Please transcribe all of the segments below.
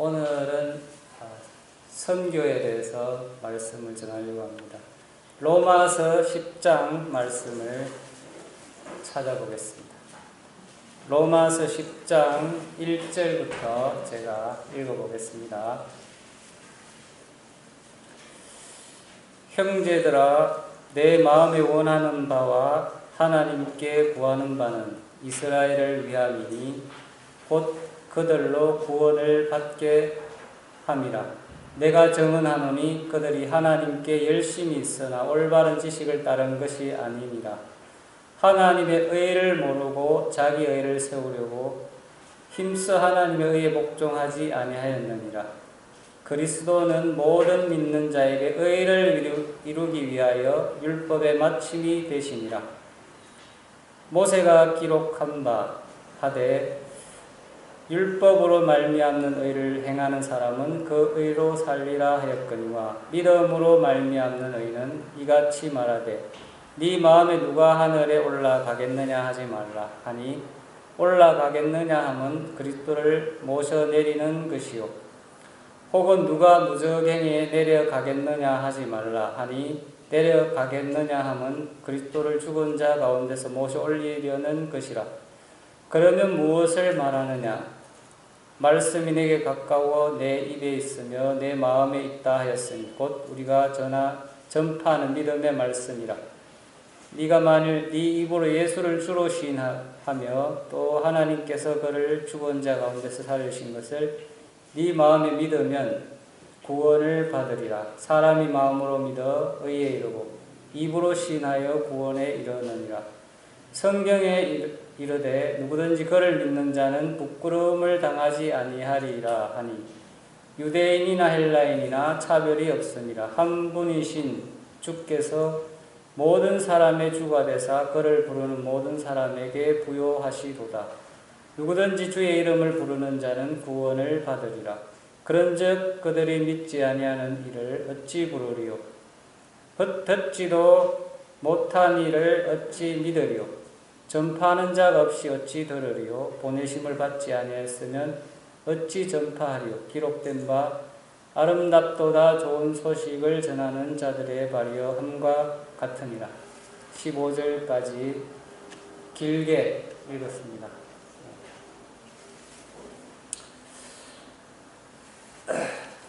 오늘은 선교에 대해서 말씀을 전하려고 합니다. 로마서 10장 말씀을 찾아보겠습니다. 로마서 10장 1절부터 제가 읽어보겠습니다. 형제들아, 내 마음에 원하는 바와 하나님께 구하는 바는 이스라엘을 위함이니 곧 그들로 구원을 받게 함이라. 내가 증언하노니 그들이 하나님께 열심히 있으나 올바른 지식을 따른 것이 아니니라. 하나님의 의를 모르고 자기 의를 세우려고 힘써 하나님의 의에 복종하지 아니하였느니라. 그리스도는 모든 믿는 자에게 의를 이루기 위하여 율법의 마침이 되시니라. 모세가 기록한 바 하되 율법으로 말미암는 의를 행하는 사람은 그 의로 살리라 하였거니와 믿음으로 말미암는 의는 이같이 말하되 네 마음에 누가 하늘에 올라가겠느냐 하지 말라 하니 올라가겠느냐 함은 그리스도를 모셔 내리는 것이요 혹은 누가 무저갱이에 내려가겠느냐 하지 말라 하니 내려가겠느냐 함은 그리스도를 죽은 자 가운데서 모셔 올리려는 것이라. 그러면 무엇을 말하느냐? 말씀이 내게 가까워 내 입에 있으며 내 마음에 있다 하였으니 곧 우리가 전파하는 믿음의 말씀이라. 네가 만일 네 입으로 예수를 주로 시인하며 또 하나님께서 그를 죽은 자 가운데서 살리신 것을 네 마음에 믿으면 구원을 받으리라. 사람이 마음으로 믿어 의에 이르고 입으로 시인하여 구원에 이르느니라. 성경에 이르되 누구든지 그를 믿는 자는 부끄러움을 당하지 아니하리라 하니 유대인이나 헬라인이나 차별이 없으니라. 한 분이신 주께서 모든 사람의 주가 되사 그를 부르는 모든 사람에게 부요하시도다. 누구든지 주의 이름을 부르는 자는 구원을 받으리라. 그런즉 그들이 믿지 아니하는 이를 어찌 부르리요? 듣지도 못한 이를 어찌 믿으리요? 전파하는 자가 없이 어찌 들으리요? 보내심을 받지 아니하였으면 어찌 전파하리요? 기록된 바 아름답도다 좋은 소식을 전하는 자들의 발이여 함과 같으니라. 15절까지 길게 읽었습니다.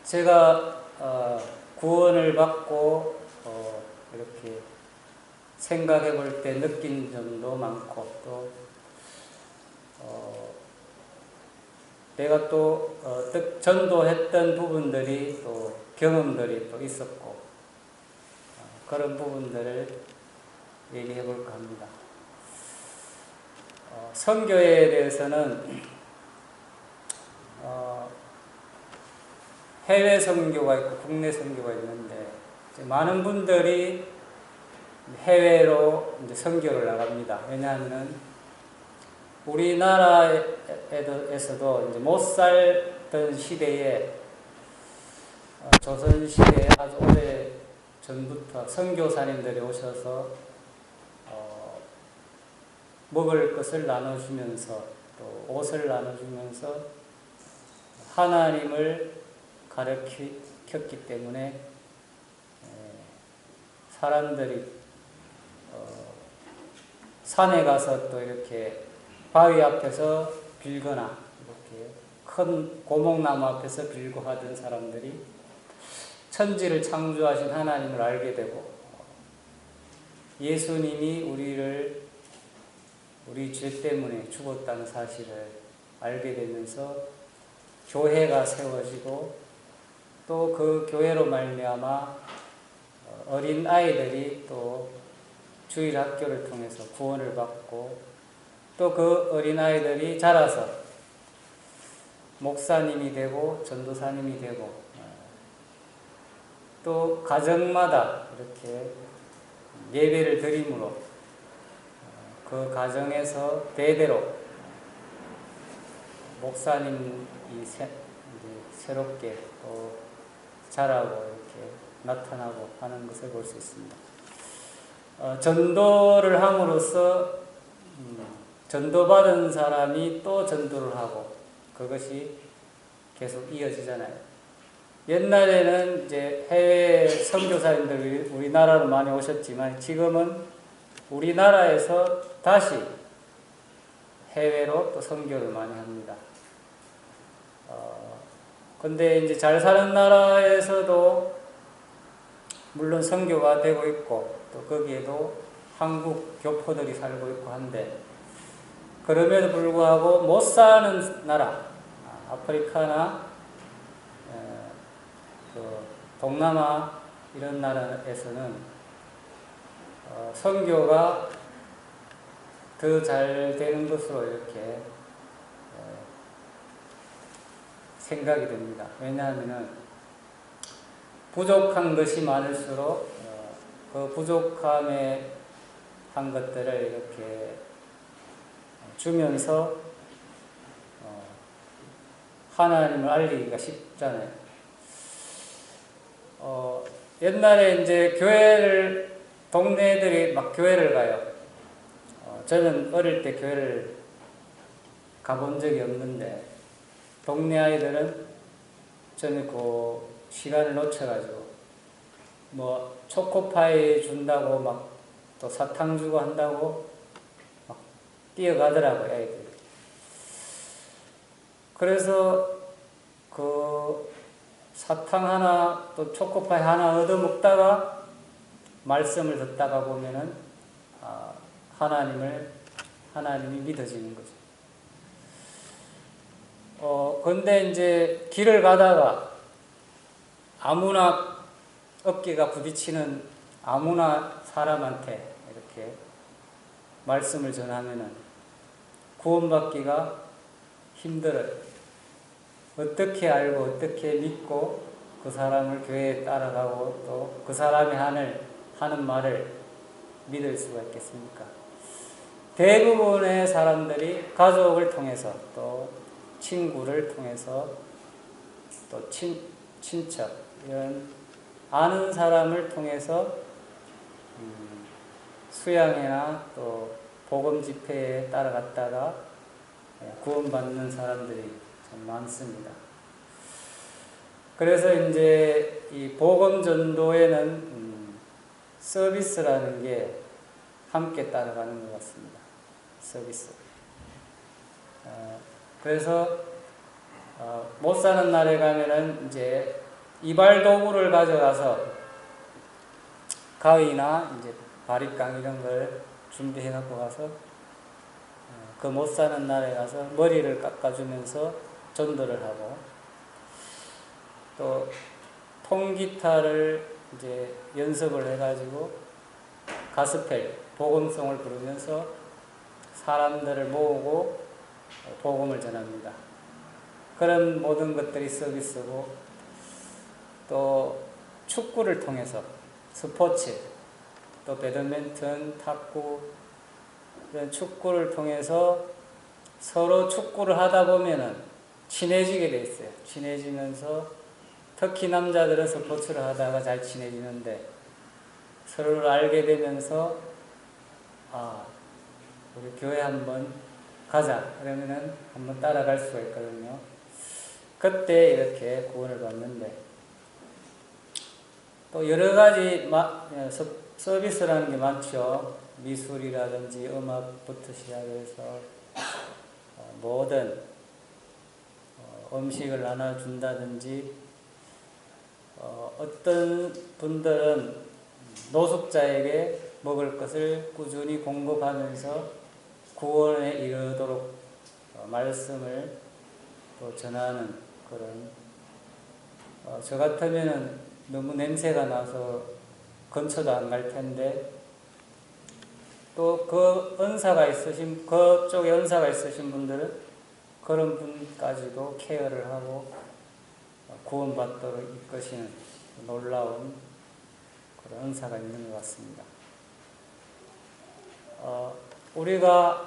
제가 구원을 받고 이렇게 생각해 볼 때 느낀 점도 많고 또 내가 또 전도했던 부분들이 또 경험들이 또 있었고 그런 부분들을 얘기해 볼까 합니다. 선교에 대해서는 해외 선교가 있고 국내 선교가 있는데 많은 분들이 해외로 이제 선교를 나갑니다. 왜냐하면 우리나라에서도 이제 못 살던 시대에 조선 시대에 아주 오래 전부터 선교사님들이 오셔서 먹을 것을 나눠주면서 또 옷을 나눠주면서 하나님을 가르쳤기 때문에 사람들이 산에 가서 또 이렇게 바위 앞에서 빌거나 이렇게 큰 고목나무 앞에서 빌고 하던 사람들이 천지를 창조하신 하나님을 알게 되고 예수님이 우리 죄 때문에 죽었다는 사실을 알게 되면서 교회가 세워지고 또 그 교회로 말미암아 어린 아이들이 또 주일 학교를 통해서 구원을 받고 또 그 어린 아이들이 자라서 목사님이 되고 전도사님이 되고 또 가정마다 이렇게 예배를 드림으로 그 가정에서 대대로 목사님이 새롭게 또 자라고 이렇게 나타나고 하는 것을 볼 수 있습니다. 전도를 함으로써 전도받은 사람이 또 전도를 하고 그것이 계속 이어지잖아요. 옛날에는 이제 해외 선교사님들이 우리나라로 많이 오셨지만 지금은 우리나라에서 다시 해외로 또 선교를 많이 합니다. 근데 이제 잘 사는 나라에서도 물론 선교가 되고 있고 또 거기에도 한국 교포들이 살고 있고 한데 그럼에도 불구하고 못 사는 나라, 아프리카나 그 동남아 이런 나라에서는 선교가 더 잘 되는 것으로 이렇게 생각이 됩니다. 왜냐하면 부족한 것이 많을수록 그 부족함에 한 것들을 이렇게 주면서 하나님을 알리기가 쉽잖아요. 옛날에 이제 교회를 동네들이 막 교회를 가요. 저는 어릴 때 교회를 가본 적이 없는데 동네 아이들은 저는 그 시간을 놓쳐가지고 뭐 초코파이 준다고 막 또 사탕 주고 한다고 막 뛰어가더라고요, 아이들이. 그래서 그 사탕 하나 또 초코파이 하나 얻어 먹다가 말씀을 듣다가 보면은 하나님이 믿어지는 거죠. 근데 이제 길을 가다가 아무나 어깨가 부딪히는 아무나 사람한테 이렇게 말씀을 전하면은 구원받기가 힘들어요. 어떻게 알고 어떻게 믿고 그 사람을 교회에 따라가고 또 그 사람이 하는 말을 믿을 수가 있겠습니까? 대부분의 사람들이 가족을 통해서 또 친구를 통해서 또 친척 이런 아는 사람을 통해서 수양회나 또 복음 집회에 따라갔다가 구원받는 사람들이 참 많습니다. 그래서 이제 이 복음 전도에는 서비스라는 게 함께 따라가는 것 같습니다. 서비스. 그래서 못 사는 날에 가면은 이제 이발 도구를 가져가서 가위나 이제 바리깡 이런 걸 준비해 갖고 가서 그 못 사는 날에 가서 머리를 깎아주면서 전도를 하고 또 통기타를 이제 연습을 해가지고 가스펠 복음송을 부르면서 사람들을 모으고 복음을 전합니다. 그런 모든 것들이 서비스고 또 축구를 통해서 스포츠 또 배드민턴, 탁구 이런 축구를 통해서 서로 축구를 하다 보면은 친해지게 돼 있어요. 친해지면서 특히 남자들은 스포츠를 하다가 잘 친해지는데 서로를 알게 되면서 우리 교회 한번 가자 그러면은 한번 따라갈 수가 있거든요. 그때 이렇게 구원을 받는데 또 여러 가지 서비스라는 게 많죠. 미술이라든지 음악부터 시작해서 모든 음식을 나눠준다든지 어떤 분들은 노숙자에게 먹을 것을 꾸준히 공급하면서 구원에 이르도록 말씀을 또 전하는 그런 저 같으면은 너무 냄새가 나서 근처도 안 갈 텐데 또 그 은사가 있으신 그쪽에 은사가 있으신 분들은 그런 분까지도 케어를 하고 구원받도록 이끄시는 놀라운 그런 은사가 있는 것 같습니다. 우리가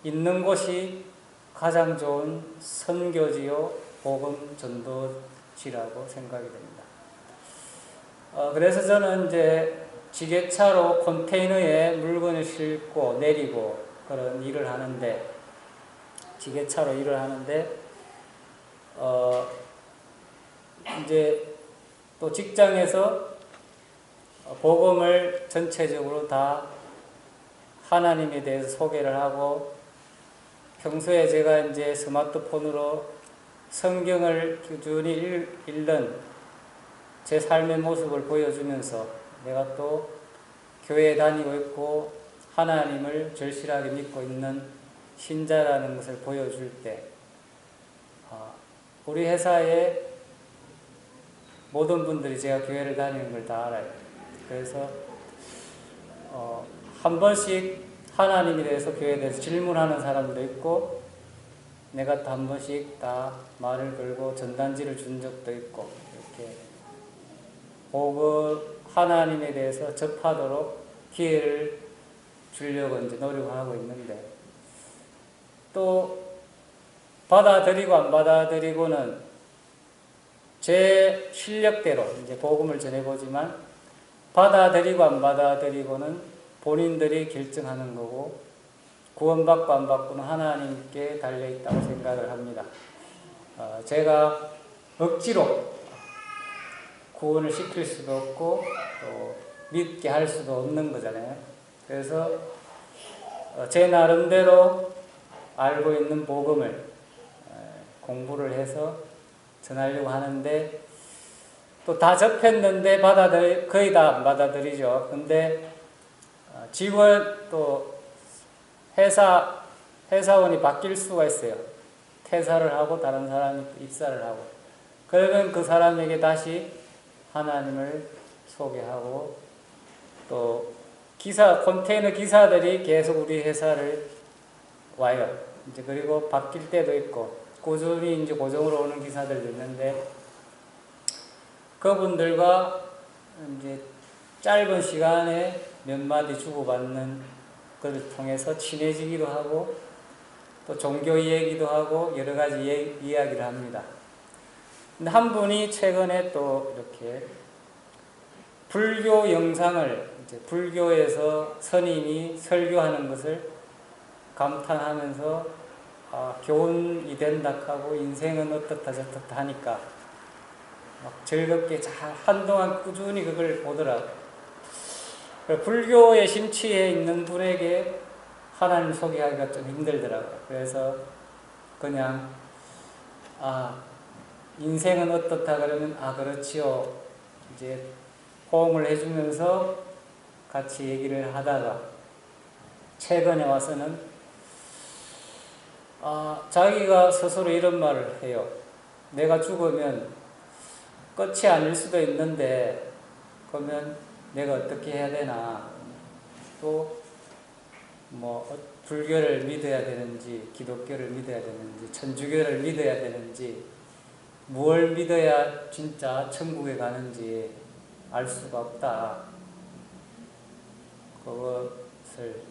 있는 곳이 가장 좋은 선교지요 복음 전도지라고 생각이 됩니다. 그래서 저는 이제 지게차로 컨테이너에 물건을 싣고 내리고 그런 일을 하는데 지게차로 일을 하는데 이제 또 직장에서 복음을 전체적으로 다 하나님에 대해서 소개를 하고, 평소에 제가 이제 스마트폰으로 성경을 꾸준히 읽는 제 삶의 모습을 보여주면서 내가 또 교회에 다니고 있고 하나님을 절실하게 믿고 있는 신자라는 것을 보여줄 때, 우리 회사의 모든 분들이 제가 교회를 다니는 걸 다 알아요. 그래서 한 번씩 하나님에 대해서, 교회에 대해서 질문하는 사람도 있고, 내가 또 한 번씩 다 말을 걸고 전단지를 준 적도 있고, 이렇게 복음 하나님에 대해서 접하도록 기회를 주려고 이제 노력하고 있는데, 또 받아들이고 안 받아들이고는 제 실력대로 이제 복음을 전해보지만, 받아들이고 안 받아들이고는 본인들이 결정하는 거고, 구원받고 안 받고는 하나님께 달려있다고 생각을 합니다. 제가 억지로 구원을 시킬 수도 없고 또 믿게 할 수도 없는 거잖아요. 그래서 제 나름대로 알고 있는 복음을 공부를 해서 전하려고 하는데, 또 다 접했는데 거의 다 안 받아들이죠. 근데 직원, 또 회사원이 바뀔 수가 있어요. 퇴사를 하고 다른 사람이 입사를 하고, 그러면 그 사람에게 다시 하나님을 소개하고, 또 컨테이너 기사들이 계속 우리 회사를 와요. 이제 그리고 바뀔 때도 있고, 꾸준히 이제 고정으로 오는 기사들도 있는데, 그분들과 이제 짧은 시간에 몇 마디 주고받는 것을 통해서 친해지기도 하고, 또 종교 얘기도 하고 여러 가지 이야기를 합니다. 근데 한 분이 최근에 또 이렇게 불교 영상을, 이제 불교에서 스님이 설교하는 것을 감탄하면서 교훈이 된다 하고, 인생은 어떻다 저떻다 하니까 막 즐겁게 한동안 꾸준히 그걸 보더라고요. 불교에 심취해 있는 분에게 하나님 소개하기가 좀 힘들더라고요. 그래서 그냥 인생은 어떻다 그러면 그렇지요, 이제 호응을 해주면서 같이 얘기를 하다가, 최근에 와서는 자기가 스스로 이런 말을 해요. 내가 죽으면 끝이 아닐 수도 있는데 그러면 내가 어떻게 해야 되나, 또 불교를 믿어야 되는지, 기독교를 믿어야 되는지, 천주교를 믿어야 되는지, 무엇을 믿어야 진짜 천국에 가는지 알 수가 없다. 그것을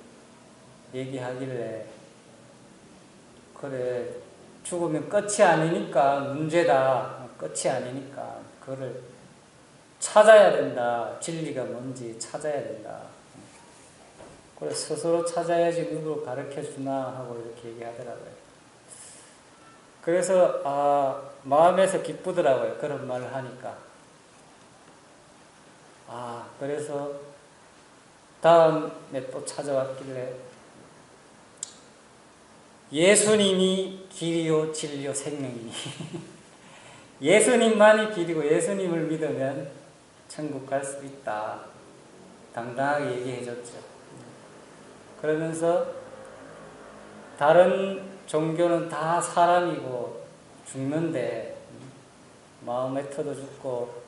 얘기하길래, 그래, 죽으면 끝이 아니니까 문제다. 끝이 아니니까 그거를 찾아야 된다. 진리가 뭔지 찾아야 된다. 그래서 스스로 찾아야지 누구를 가르쳐주나 하고 이렇게 얘기하더라고요. 그래서 마음에서 기쁘더라고요. 그런 말을 하니까. 그래서 다음에 또 찾아왔길래, 예수님이 길이요 진리요 생명이니 예수님만이 길이고 예수님을 믿으면 천국 갈 수 있다. 당당하게 얘기해 줬죠. 그러면서 다른 종교는 다 사람이고 죽는데, 마호메트도 죽고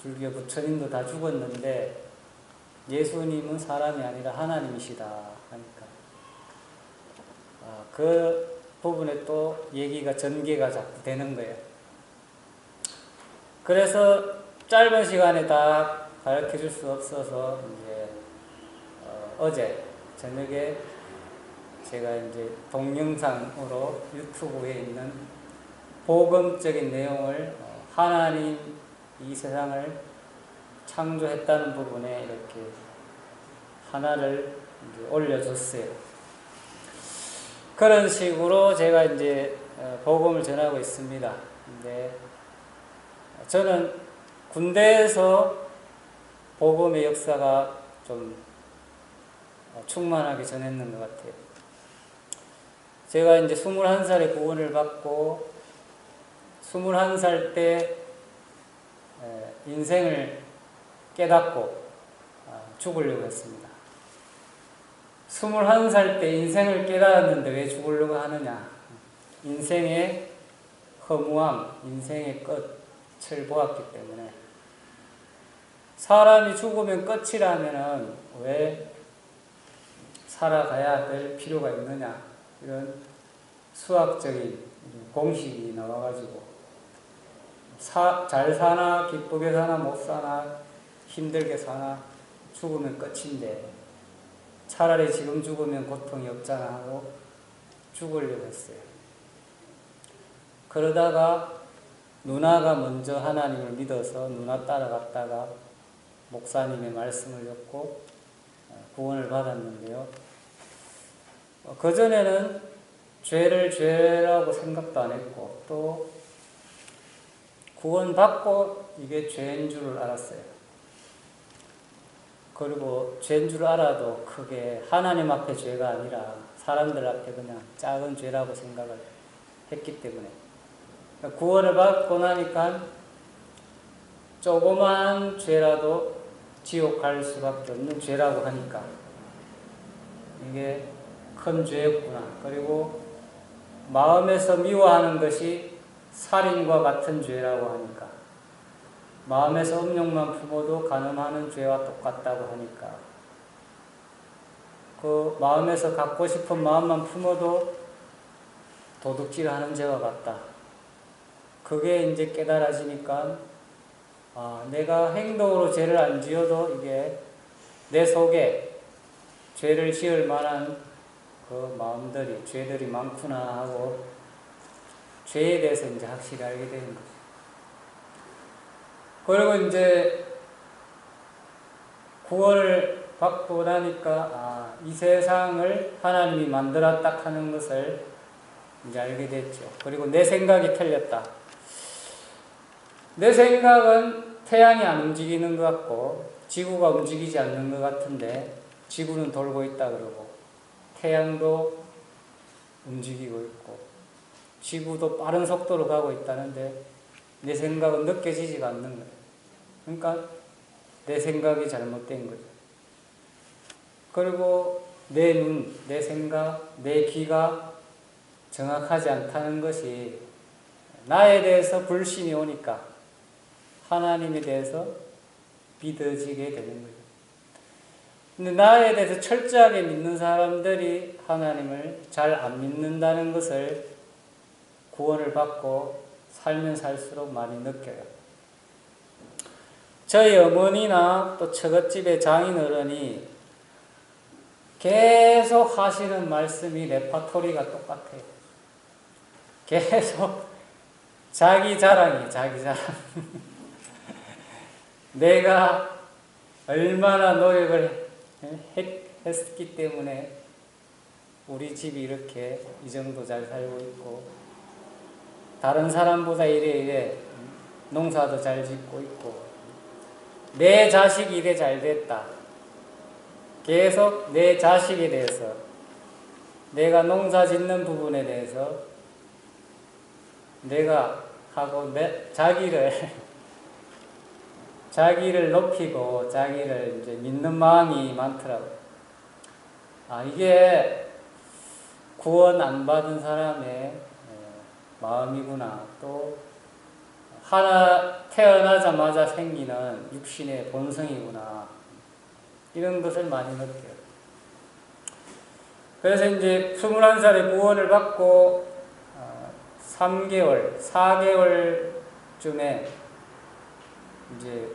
불교 부처님도 다 죽었는데 예수님은 사람이 아니라 하나님이시다 하니까 그 부분에 또 얘기가 전개가 자꾸 되는 거예요. 그래서 짧은 시간에 다 가르쳐 줄 수 없어서 이제 어제 저녁에 제가 이제 동영상으로 유튜브에 있는 복음적인 내용을, 하나님 이 세상을 창조했다는 부분에 이렇게 하나를 이제 올려줬어요. 그런 식으로 제가 이제 복음을 전하고 있습니다. 근데 저는 군대에서 복음의 역사가 좀 충만하게 전했는 것 같아요. 제가 이제 21살에 구원을 받고 21살 때 인생을 깨닫고 죽으려고 했습니다. 21살 때 인생을 깨달았는데 왜 죽으려고 하느냐? 인생의 허무함, 인생의 끝을 보았기 때문에. 사람이 죽으면 끝이라면은 왜 살아가야 될 필요가 있느냐? 이런 수학적인 공식이 나와가지고 잘 사나 기쁘게 사나 못 사나 힘들게 사나 죽으면 끝인데 차라리 지금 죽으면 고통이 없잖아 하고 죽으려고 했어요. 그러다가 누나가 먼저 하나님을 믿어서 누나 따라갔다가 목사님의 말씀을 듣고 구원을 받았는데요. 그전에는 죄를 죄라고 생각도 안 했고 또 구원받고 이게 죄인 줄을 알았어요. 그리고 죄인 줄 알아도 크게 하나님 앞에 죄가 아니라 사람들 앞에 그냥 작은 죄라고 생각을 했기 때문에 구원을 받고 나니까 조그만 죄라도 지옥 갈 수밖에 없는 죄라고 하니까 이게 큰 죄였구나. 그리고 마음에서 미워하는 것이 살인과 같은 죄라고 하니까 마음에서 음욕만 품어도 간음하는 죄와 똑같다고 하니까 그 마음에서 갖고 싶은 마음만 품어도 도둑질하는 죄와 같다. 그게 이제 깨달아지니까 내가 행동으로 죄를 안 지어도 이게 내 속에 죄를 지을 만한 그 마음들이 죄들이 많구나 하고 죄에 대해서 이제 확실히 알게 되는 거죠. 그리고 이제 구원을 받고 나니까 이 세상을 하나님이 만들었다 하는 것을 이제 알게 됐죠. 그리고 내 생각이 틀렸다. 내 생각은 태양이 안 움직이는 것 같고 지구가 움직이지 않는 것 같은데 지구는 돌고 있다 그러고 태양도 움직이고 있고 지구도 빠른 속도로 가고 있다는데 내 생각은 느껴지지가 않는 거예요. 그러니까 내 생각이 잘못된 거죠. 그리고 내 눈, 내 생각, 내 귀가 정확하지 않다는 것이 나에 대해서 불신이 오니까 하나님에 대해서 믿어지게 되는 거죠. 근데 나에 대해서 철저하게 믿는 사람들이 하나님을 잘 안 믿는다는 것을 구원을 받고 살면 살수록 많이 느껴요. 저희 어머니나 또 처갓집의 장인어른이 계속 하시는 말씀이 레파토리가 똑같아요. 계속 자기 자랑이에요. 자기 자랑. 내가 얼마나 노력을 했기 때문에 우리 집이 이렇게 이 정도 잘 살고 있고 다른 사람보다 이래 농사도 잘 짓고 있고 내 자식이 이래 잘 됐다. 계속 내 자식에 대해서 내가 농사 짓는 부분에 대해서 내가 하고 자기를 높이고 자기를 이제 믿는 마음이 많더라고요. 이게 구원 안 받은 사람의 마음이구나. 또 태어나자마자 생기는 육신의 본성이구나. 이런 것을 많이 느껴요. 그래서 이제 21살에 구원을 받고 4개월쯤에 이제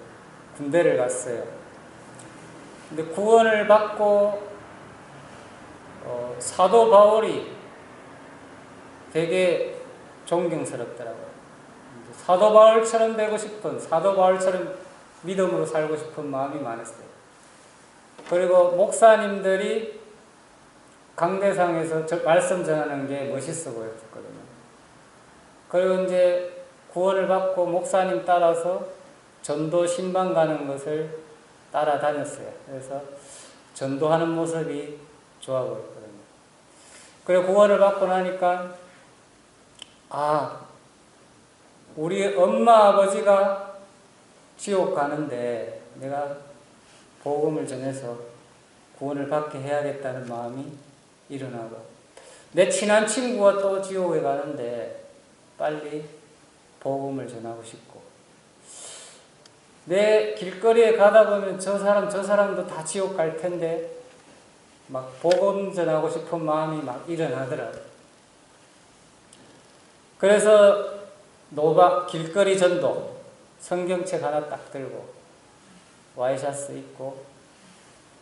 군대를 갔어요. 근데 구원을 받고 사도 바울이 되게 존경스럽더라고요. 사도 바울처럼 되고 싶은, 사도 바울처럼 믿음으로 살고 싶은 마음이 많았어요. 그리고 목사님들이 강대상에서 말씀 전하는 게 멋있어 보였거든요. 그리고 이제 구원을 받고 목사님 따라서 전도 신방 가는 것을 따라다녔어요. 그래서 전도하는 모습이 좋아 보였거든요. 그리고 구원을 받고 나니까 우리 엄마 아버지가 지옥 가는데 내가 복음을 전해서 구원을 받게 해야겠다는 마음이 일어나고, 내 친한 친구가 또 지옥에 가는데 빨리 복음을 전하고 싶고, 내 길거리에 가다 보면 저 사람도 다 지옥 갈 텐데 막 복음 전하고 싶은 마음이 막 일어나더라고요. 그래서 길거리 전도, 성경책 하나 딱 들고 와이셔츠 입고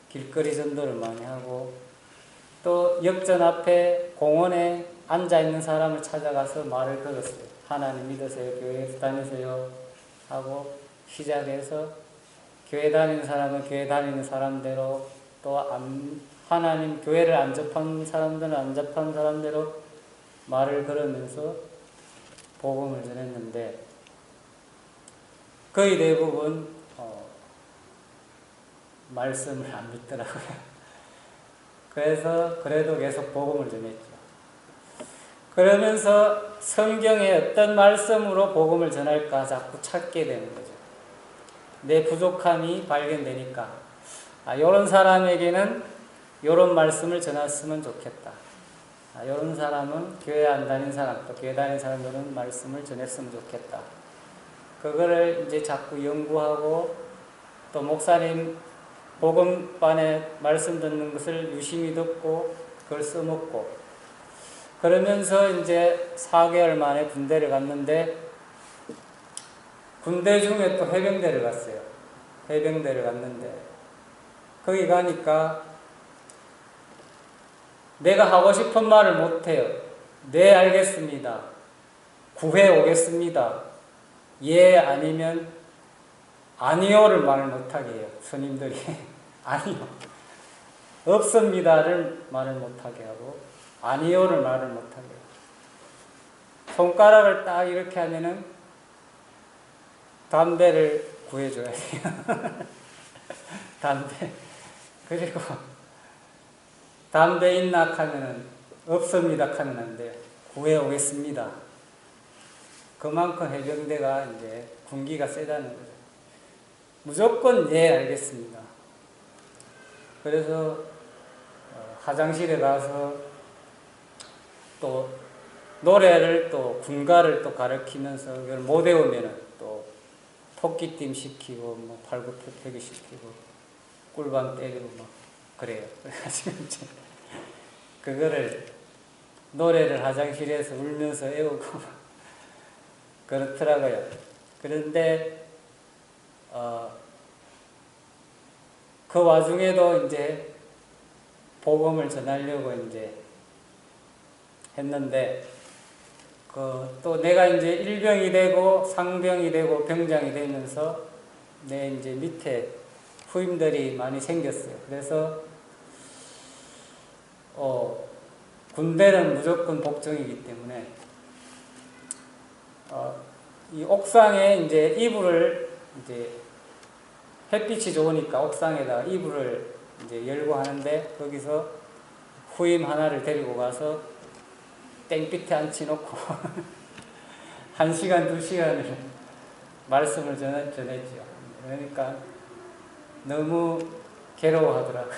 길거리 전도를 많이 하고, 또 역전 앞에 공원에 앉아있는 사람을 찾아가서 말을 걸었어요. 하나님 믿으세요? 교회 다니세요? 하고 시작해서 교회 다니는 사람은 교회 다니는 사람대로, 또 하나님 교회를 안 접한 사람들은 안 접한 사람대로 말을 걸으면서 복음을 전했는데, 거의 대부분 말씀을 안 믿더라고요. 그래서 그래도 계속 복음을 전했죠. 그러면서 성경의 어떤 말씀으로 복음을 전할까 자꾸 찾게 되는 거죠. 내 부족함이 발견되니까 이런 사람에게는 이런 말씀을 전했으면 좋겠다. 이런 사람은 교회 안 다니는 사람, 또 교회 다니는 사람들은 말씀을 전했으면 좋겠다. 그거를 이제 자꾸 연구하고, 또 목사님 복음반에 말씀 듣는 것을 유심히 듣고 그걸 써먹고, 그러면서 이제 4개월 만에 군대를 갔는데, 군대 중에 또 해병대를 갔어요. 해병대를 갔는데 거기 가니까 내가 하고 싶은 말을 못해요. 네, 알겠습니다. 구해 오겠습니다. 예, 아니면 아니요를 말을 못하게 해요. 스님들이 아니요, 없습니다를 말을 못하게 하고 아니요를 말을 못하게 해요. 손가락을 딱 이렇게 하면은 담배를 구해줘야 돼요. 담배. 그리고 담배 있나 하면은 없습니다 하면 안 돼요. 구해오겠습니다. 그만큼 해병대가 이제 군기가 세다는 거죠. 무조건 예, 알겠습니다. 그래서 화장실에 가서 또 노래를 또 군가를 또 가르치면서 그걸 못 외우면은 또 토끼띠 시키고 뭐 팔굽혀펴기 시키고 꿀밤 때리고 막 그래요. 그래가지고 이제 그거를 노래를 화장실에서 울면서 외우고 그렇더라고요. 그런데 그 와중에도 이제 복음을 전하려고 이제 했는데, 또 내가 이제 일병이 되고 상병이 되고 병장이 되면서 내 이제 밑에 후임들이 많이 생겼어요. 그래서 군대는 무조건 복종이기 때문에 이 옥상에 이제 이불을 이제 햇빛이 좋으니까 옥상에다가 이불을 이제 열고 하는데, 거기서 후임 하나를 데리고 가서 땡빛에 앉혀놓고 1시간, 2시간을 말씀을 전했죠. 그러니까 너무 괴로워하더라고요.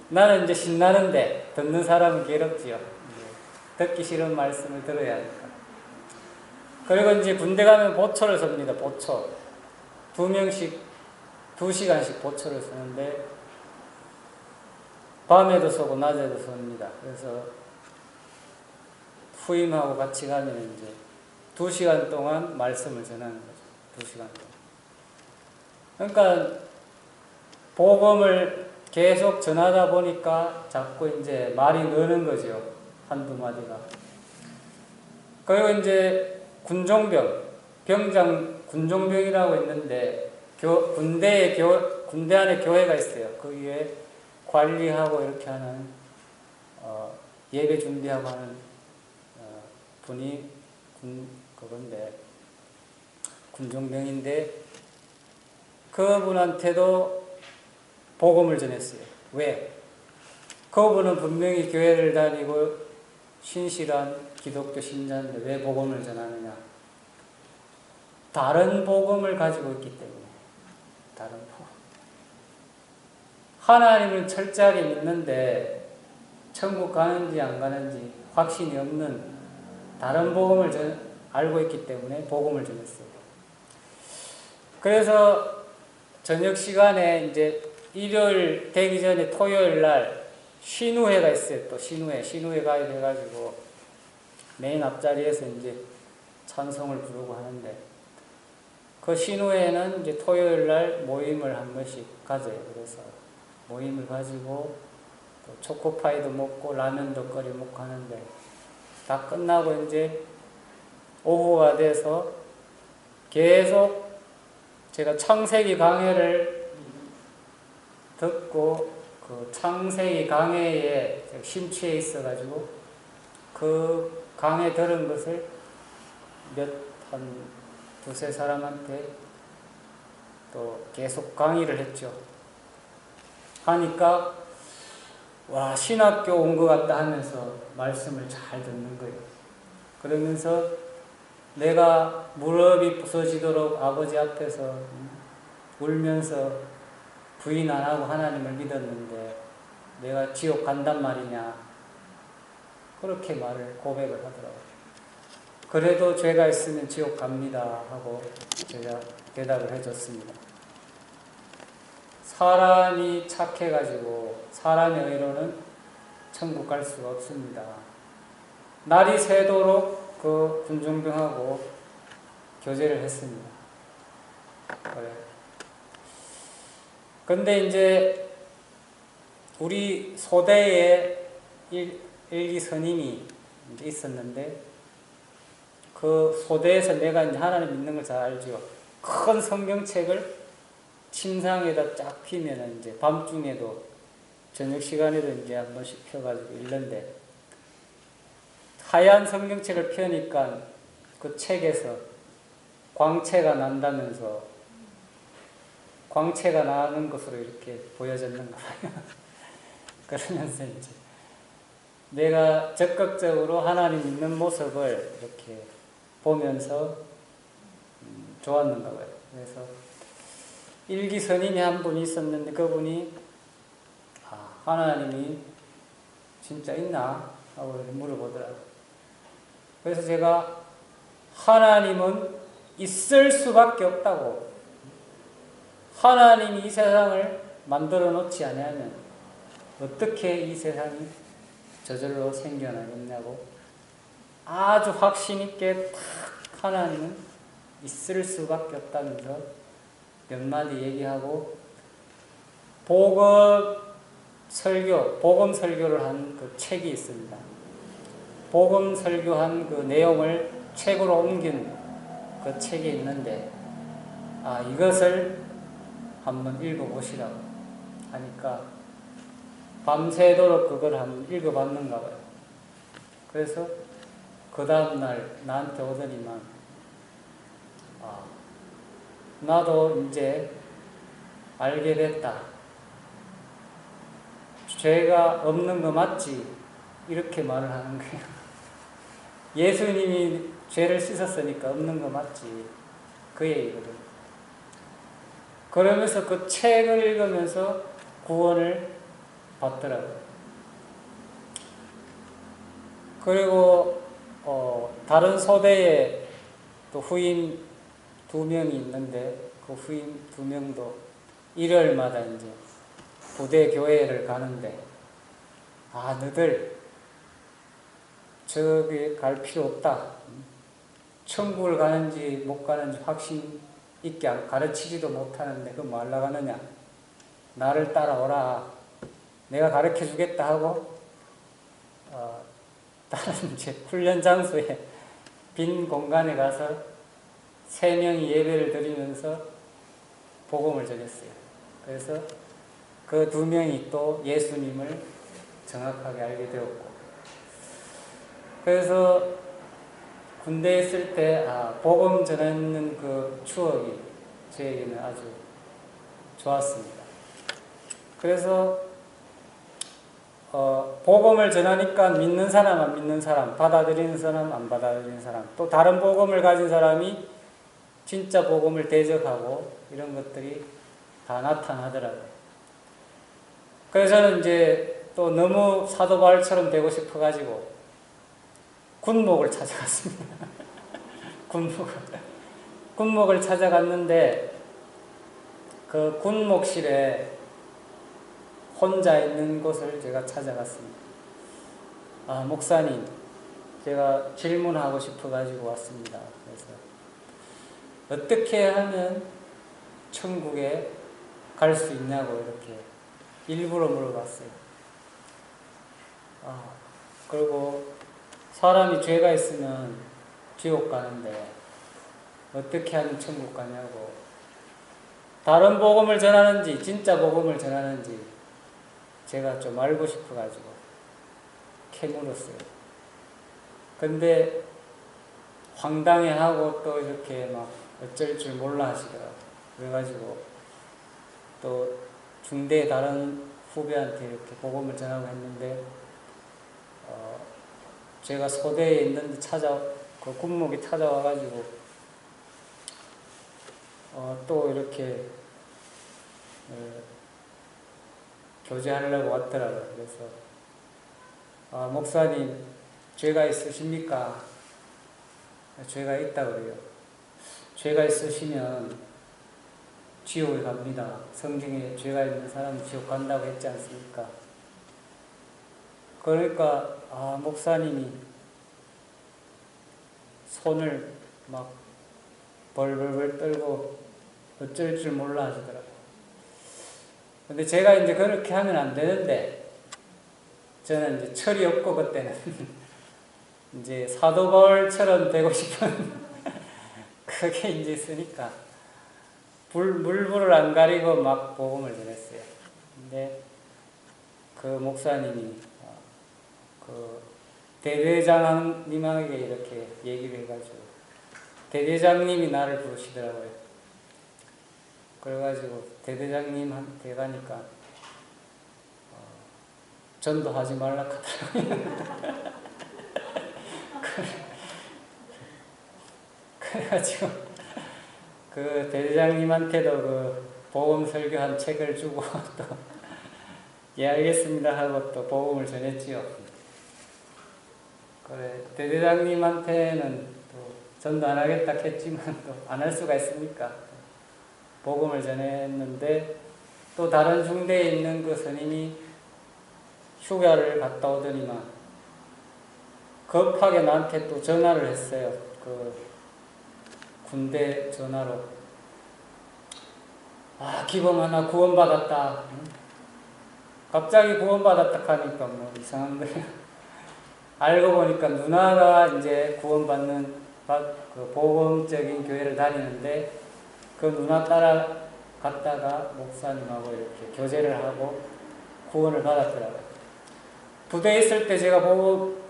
나는 이제 신나는데 듣는 사람은 괴롭지요. 듣기 싫은 말씀을 들어야 하니까. 그리고 이제 군대 가면 보초를 섭니다. 보초. 2명씩 2시간씩 보초를 서는데 밤에도 서고 낮에도 섭니다. 그래서 후임하고 같이 가면 이제 2시간 동안 말씀을 전하는 거죠. 2시간 동안. 그러니까 복음을 계속 전하다 보니까 자꾸 이제 말이 느는 거죠. 한두 마디가. 그리고 이제 군종병, 군종병이라고 있는데, 군대 안에 교회가 있어요. 거기에 관리하고 이렇게 하는, 예배 준비하고 하는 분이 그건데, 군종병인데, 그분한테도 복음을 전했어요. 왜? 그분은 분명히 교회를 다니고 신실한 기독교 신자인데 왜 복음을 전하느냐? 다른 복음을 가지고 있기 때문에. 다른 복음. 하나님을 철저하게 믿는데 천국 가는지 안 가는지 확신이 없는 다른 복음을 알고 있기 때문에 복음을 전했어요. 그래서 저녁 시간에 이제 일요일 되기 전에 토요일 날 신우회가 있어요. 또 신우회 가야 돼가지고 메인 앞자리에서 이제 찬송을 부르고 하는데 그 신우회는 이제 토요일 날 모임을 한 번씩 가져요. 그래서 모임을 가지고 또 초코파이도 먹고 라면도 끓여 먹고 하는데 다 끝나고 이제 오후가 돼서 계속 제가 창세기 강해를 듣고 그 창세기 강해에 심취해 있어가지고 그 강해 들은 것을 한 두세 사람한테 또 계속 강의를 했죠. 하니까 와 신학교 온 것 같다 하면서 말씀을 잘 듣는 거예요. 그러면서 내가 무릎이 부서지도록 아버지 앞에서 울면서 부인 안 하고 하나님을 믿었는데 내가 지옥 간단 말이냐 그렇게 고백을 하더라고요. 그래도 죄가 있으면 지옥 갑니다 하고 제가 대답을 해줬습니다. 사람이 착해가지고 사람의 의로는 천국 갈 수가 없습니다. 날이 새도록 그 군중병하고 교제를 했습니다. 그래. 근데 이제 우리 소대에 일기 선임이 있었는데 그 소대에서 내가 이제 하나님 믿는 걸 잘 알죠. 큰 성경책을 침상에다 쫙 피면은 이제 밤중에도 저녁 시간에도 이제 한 번씩 펴가지고 읽는데 하얀 성경책을 펴니까 그 책에서 광채가 난다면서 광채가 나는 것으로 이렇게 보여졌는 거예요. 그러면서 이제 내가 적극적으로 하나님 믿는 모습을 이렇게 보면서 좋았는가 봐요. 그래서 일기 선임이 한 분이 있었는데 그분이 하나님이 진짜 있나? 하고 물어보더라고요. 그래서 제가 하나님은 있을 수밖에 없다고. 하나님이 이 세상을 만들어 놓지 않으면 어떻게 이 세상이 저절로 생겨나겠냐고 아주 확신 있게 딱 하나님은 있을 수밖에 없다면서 몇 마디 얘기하고 복음 설교를 한 그 책이 있습니다. 복음 설교한 그 내용을 책으로 옮긴 그 책이 있는데 이것을 한번 읽어보시라고 하니까 밤새도록 그걸 한번 읽어봤는가 봐요. 그래서 그 다음날 나한테 오더니만 나도 이제 알게 됐다. 죄가 없는 거 맞지? 이렇게 말을 하는 거예요. 예수님이 죄를 씻었으니까 없는 거 맞지? 그 얘기거든. 그러면서 그 책을 읽으면서 구원을 받더라고요. 그리고 다른 소대에 또 후임 2명이 있는데 그 후임 2명도 일요일마다 이제 부대 교회를 가는데 너들 저기 갈 필요 없다. 천국을 가는지 못 가는지 확신 있게 가르치지도 못하는데 그거 뭐 하려고 하느냐. 나를 따라오라. 내가 가르쳐 주겠다 하고 다른 이제 훈련 장소에 빈 공간에 가서 3명이 예배를 드리면서 복음을 전했어요. 그래서 그 2명이 또 예수님을 정확하게 알게 되었고 그래서 군대에 있을 때 복음 전하는 그 추억이 저에게는 아주 좋았습니다. 그래서 복음을 전하니까 믿는 사람, 안 믿는 사람, 받아들이는 사람, 안 받아들이는 사람, 또 다른 복음을 가진 사람이 진짜 복음을 대적하고 이런 것들이 다 나타나더라고요. 그래서 저는 이제 또 너무 사도 바울처럼 되고 싶어가지고 군목을 찾아갔습니다. 군목을 찾아갔는데 그 군목실에 혼자 있는 곳을 제가 찾아갔습니다. 목사님, 제가 질문하고 싶어가지고 왔습니다. 그래서 어떻게 하면 천국에 갈 수 있냐고 이렇게 일부러 물어봤어요. 그리고 사람이 죄가 있으면 지옥 가는데 어떻게 하면 천국 가냐고, 다른 복음을 전하는지 진짜 복음을 전하는지 제가 좀 알고 싶어가지고 캐물었어요. 근데 황당해하고 또 이렇게 막 어쩔 줄 몰라 하시더라고요. 그래가지고 또 중대 다른 후배한테 이렇게 복음을 전하고 했는데 제가 소대에 있는데 그 군목이 찾아와가지고 또 이렇게 교제하려고 왔더라고요. 그래서 목사님 죄가 있으십니까? 죄가 있다 그래요. 죄가 있으시면 지옥에 갑니다. 성경에 죄가 있는 사람은 지옥 간다고 했지 않습니까? 그러니까 목사님이 손을 막 벌벌벌 떨고 어쩔 줄 몰라 하시더라고요. 근데 제가 이제 그렇게 하면 안 되는데 저는 이제 철이 없고 그때는 이제 사도 바울처럼 되고 싶은 그게 이제 있으니까 물불을 안 가리고 막 복음을 전했어요. 근데 그 목사님이 그 대대장님에게 이렇게 얘기를 해가지고 대대장님이 나를 부르시더라고요. 그래가지고 대대장님한테 가니까 전도하지 말라 하더라고요. 그래가지고 그 대대장님한테도 그 복음 설교한 책을 주고 또 예 알겠습니다 하고 또 복음을 전했지요. 그래 대대장님한테는 또 전도 안 하겠다 했지만 또 안 할 수가 있습니까? 복음을 전했는데 또 다른 중대에 있는 그 스님이 휴가를 갔다 오더니만 급하게 나한테 또 전화를 했어요. 그 군대 전화로 기범아 나 구원받았다. 갑자기 구원받았다 하니까 뭐 이상한 거예요. 알고 보니까 누나가 이제 구원받는 그 복음적인 교회를 다니는데 그 누나 따라갔다가 목사님하고 이렇게 교제를 하고 구원을 받았더라고요. 부대에 있을 때 제가 보고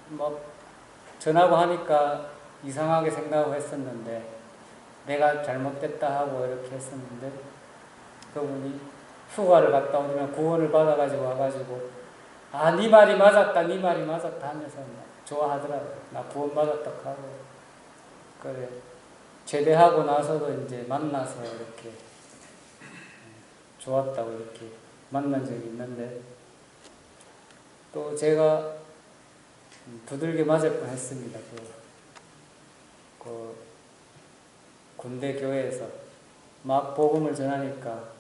뭐 전하고 하니까 이상하게 생각하고 했었는데 내가 잘못됐다 하고 이렇게 했었는데 그분이 휴가를 갔다 오면 구원을 받아가지고 와가지고 네 말이 맞았다 네 말이 맞았다 하면서 좋아하더라고요. 나 구원 받았다 하고 그래 제대하고 나서도 이제 만나서 이렇게 좋았다고 이렇게 만난 적이 있는데 또 제가 두들겨 맞을 뻔했습니다. 그 군대 교회에서 막 복음을 전하니까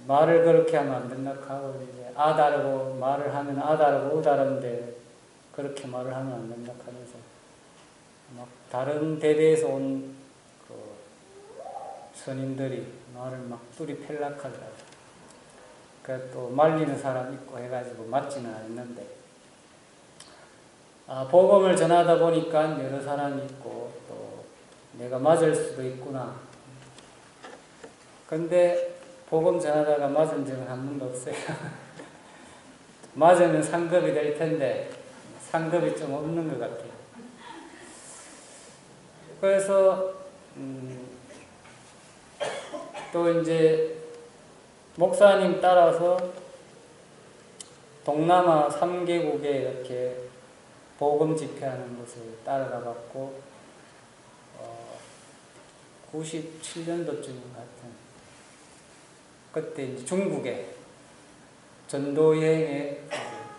말을 그렇게 하면 안 된다 하고 이제 다르고 말을 하면 다르고 다른데 그렇게 말을 하면 안 된다 하면서 막 다른 대대에서 온 그 스님들이 말을 막 뚜리 펠락하더라고요. 그래서 또 말리는 사람 있고 해가지고 맞지는 않았는데 복음을 전하다 보니까 여러 사람이 있고 또 내가 맞을 수도 있구나. 근데 복음 전하다가 맞은 적은 한 번도 없어요. 맞으면 상급이 될 텐데 상급이 좀 없는 것 같아요. 그래서 또 이제 목사님 따라서 동남아 3개국에 이렇게 복음 집회하는 것을 따라가 봤고 97년도쯤인 것 같은 그때 이제 중국에 전도 여행에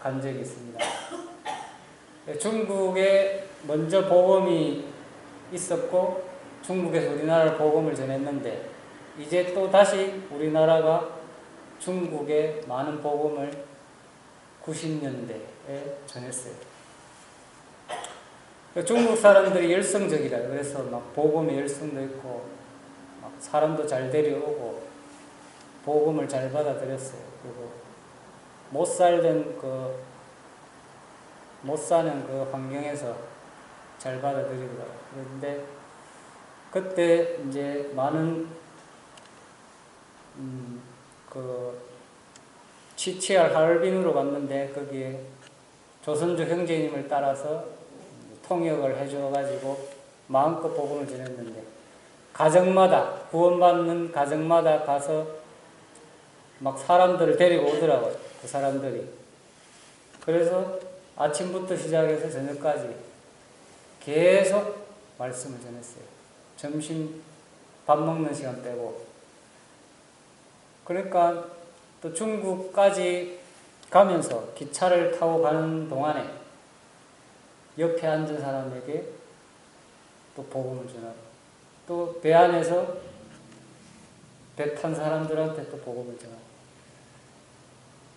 간 적이 있습니다. 중국에 먼저 복음이 있었고 중국에서 우리나라를 복음을 전했는데 이제 또 다시 우리나라가 중국에 많은 복음을 90년대에 전했어요. 중국 사람들이 열성적이라 그래서 막 복음의 열성도 있고 막 사람도 잘 데려오고 복음을 잘 받아들였어요. 그리고 못 사는 그 환경에서 잘 받아들이더라고요. 그런데 그때 이제 많은 치치알 하얼빈으로 갔는데 거기에 조선족 형제님을 따라서 통역을 해줘가지고 마음껏 복음을 전했는데 가정마다 구원받는 가정마다 가서 막 사람들을 데리고 오더라고요. 그 사람들이. 그래서 아침부터 시작해서 저녁까지 계속 말씀을 전했어요. 점심 밥 먹는 시간 빼고. 그러니까 또 중국까지 가면서 기차를 타고 가는 동안에 옆에 앉은 사람에게 또 복음을 전하고 또 배 안에서 배 탄 사람들한테 또 복음을 전하고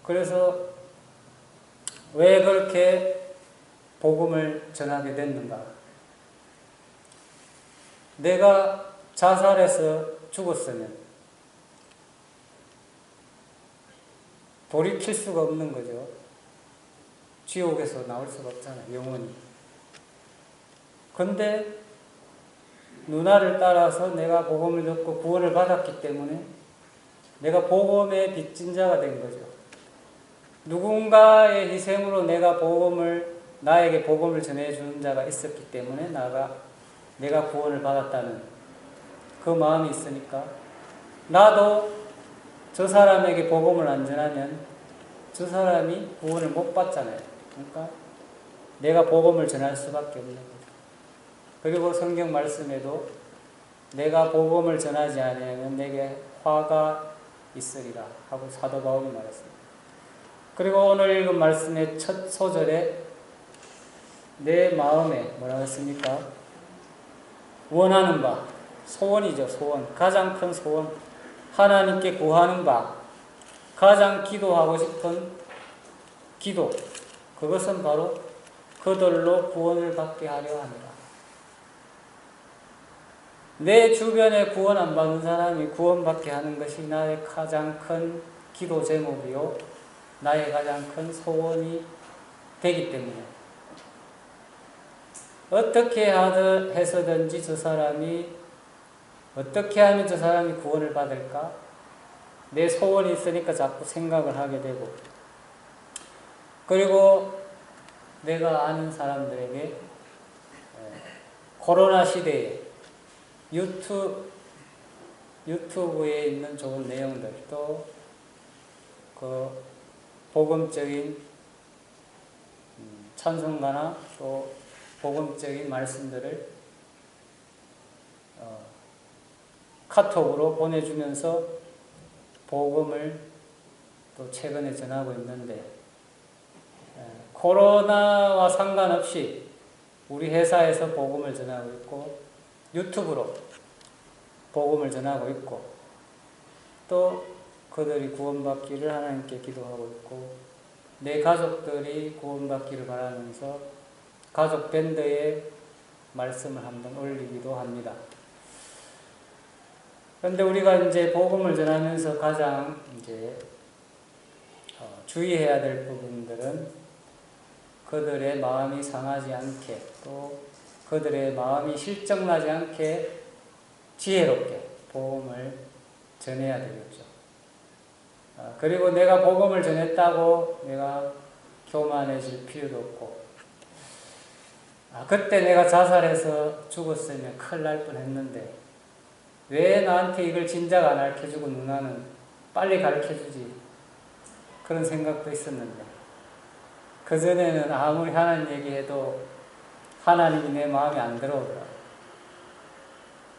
그래서 왜 그렇게 복음을 전하게 됐는가? 내가 자살해서 죽었으면 돌이킬 수가 없는 거죠. 지옥에서 나올 수가 없잖아요. 영원히. 근데 누나를 따라서 내가 복음을 듣고 구원을 받았기 때문에 내가 복음의 빚진 자가 된 거죠. 누군가의 희생으로 나에게 복음을 전해주는 자가 있었기 때문에 내가 구원을 받았다는 그 마음이 있으니까 나도 저 사람에게 복음을 안 전하면 저 사람이 구원을 못 받잖아요. 그러니까 내가 복음을 전할 수밖에 없는 거죠. 그리고 성경 말씀에도 내가 복음을 전하지 않으면 내게 화가 있으리라 하고 사도 바울이 말했습니다. 그리고 오늘 읽은 말씀의 첫 소절에 내 마음에 뭐라고 했습니까? 원하는 바, 소원이죠. 소원. 가장 큰 소원. 하나님께 구하는 바, 가장 기도하고 싶은 기도. 그것은 바로 그들로 구원을 받게 하려 합니다. 내 주변에 구원 안 받는 사람이 구원받게 하는 것이 나의 가장 큰 기도 제목이요. 나의 가장 큰 소원이 되기 때문에 어떻게 해서든지 어떻게 하면 저 사람이 구원을 받을까? 내 소원이 있으니까 자꾸 생각을 하게 되고 그리고 내가 아는 사람들에게 코로나 시대에 유튜브에 있는 좋은 내용들 또 그 복음적인 찬송가나 또 복음적인 말씀들을 카톡으로 보내주면서 복음을 또 최근에 전하고 있는데 코로나와 상관없이 우리 회사에서 복음을 전하고 있고 유튜브로 복음을 전하고 있고 또 그들이 구원받기를 하나님께 기도하고 있고 내 가족들이 구원받기를 바라면서 가족 밴드에 말씀을 한번 올리기도 합니다. 그런데 우리가 이제 복음을 전하면서 가장 이제 주의해야 될 부분들은 그들의 마음이 상하지 않게 또 그들의 마음이 실정나지 않게 지혜롭게 복음을 전해야 되겠죠. 그리고 내가 복음을 전했다고 내가 교만해질 필요도 없고 그때 내가 자살해서 죽었으면 큰일 날 뻔했는데 왜 나한테 이걸 진작 안 가르쳐주고 누나는 빨리 가르쳐주지. 그런 생각도 있었는데 그전에는 아무리 하나님 얘기해도 하나님이 내 마음에 안 들어오더라고요.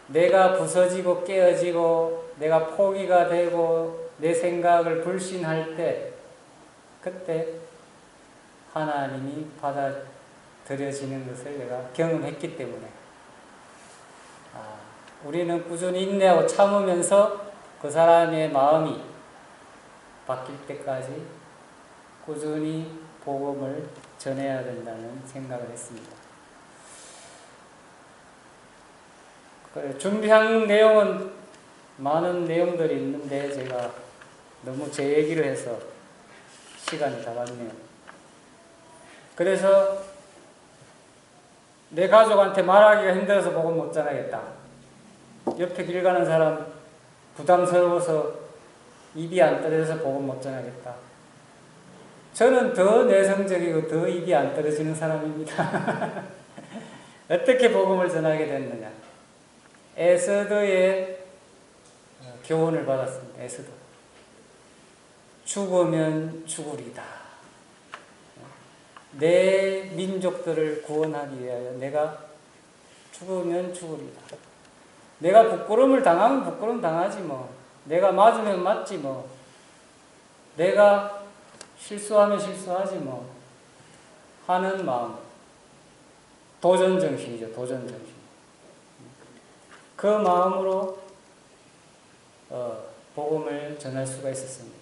내가 부서지고 깨어지고 내가 포기가 되고 내 생각을 불신할 때 그때 하나님이 받아들여지는 것을 내가 경험했기 때문에 우리는 꾸준히 인내하고 참으면서 그 사람의 마음이 바뀔 때까지 꾸준히 복음을 전해야 된다는 생각을 했습니다. 준비한 내용은 많은 내용들이 있는데 제가 너무 제 얘기를 해서 시간이 다 갔네요. 그래서 내 가족한테 말하기가 힘들어서 복음 못 전하겠다. 옆에 길 가는 사람 부담스러워서 입이 안 떨어져서 복음 못 전하겠다. 저는 더 내성적이고 더 입이 안 떨어지는 사람입니다. 어떻게 복음을 전하게 됐느냐. 에스더의 교훈을 받았습니다. 에스더. 죽으면 죽으리다. 내 민족들을 구원하기 위하여 내가 죽으면 죽으리다. 내가 부끄러움을 당하면 부끄러움 당하지 뭐. 내가 맞으면 맞지 뭐. 내가 실수하면 실수하지 뭐. 하는 마음. 도전정신이죠. 도전정신. 그 마음으로 복음을 전할 수가 있었습니다.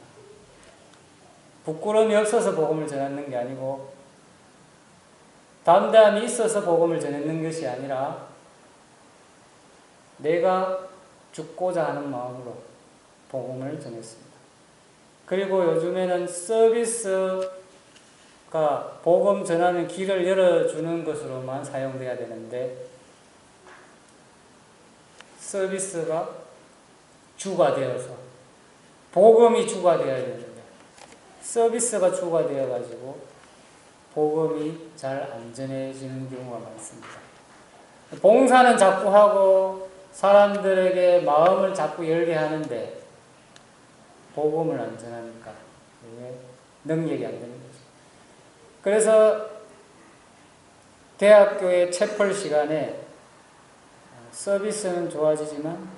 부끄러움이 없어서 복음을 전하는 게 아니고 담대함이 있어서 복음을 전하는 것이 아니라 내가 죽고자 하는 마음으로 복음을 전했습니다. 그리고 요즘에는 서비스가 복음 전하는 길을 열어주는 것으로만 사용돼야 되는데 서비스가 주가 되어서 복음이 주가 되어야 되는데 서비스가 주가 되어가지고 복음이 잘 안 전해지는 경우가 많습니다. 봉사는 자꾸 하고 사람들에게 마음을 자꾸 열게 하는데 복음을 안 전하니까 능력이 안 되는 거죠. 그래서 대학교의 채플 시간에 서비스는 좋아지지만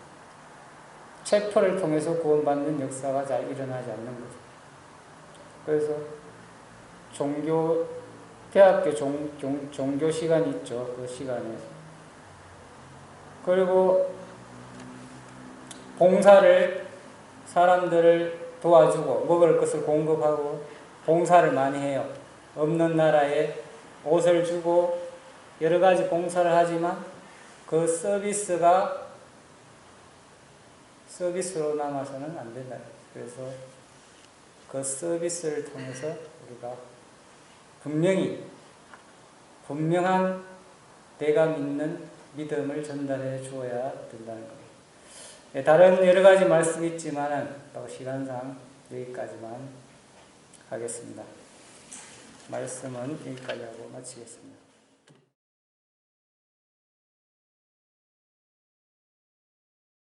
채플을 통해서 구원받는 역사가 잘 일어나지 않는 거죠. 그래서 대학교 종교 시간이 있죠. 그 시간에. 그리고 봉사를 사람들을 도와주고 먹을 것을 공급하고 봉사를 많이 해요. 없는 나라에 옷을 주고 여러 가지 봉사를 하지만 그 서비스로 남아서는 안 된다. 그래서 그 서비스를 통해서 우리가 분명한 내가 믿는 믿음을 전달해 주어야 된다는 거예요. 다른 여러 가지 말씀이 있지만 시간상 여기까지만 하겠습니다. 말씀은 여기까지 하고 마치겠습니다.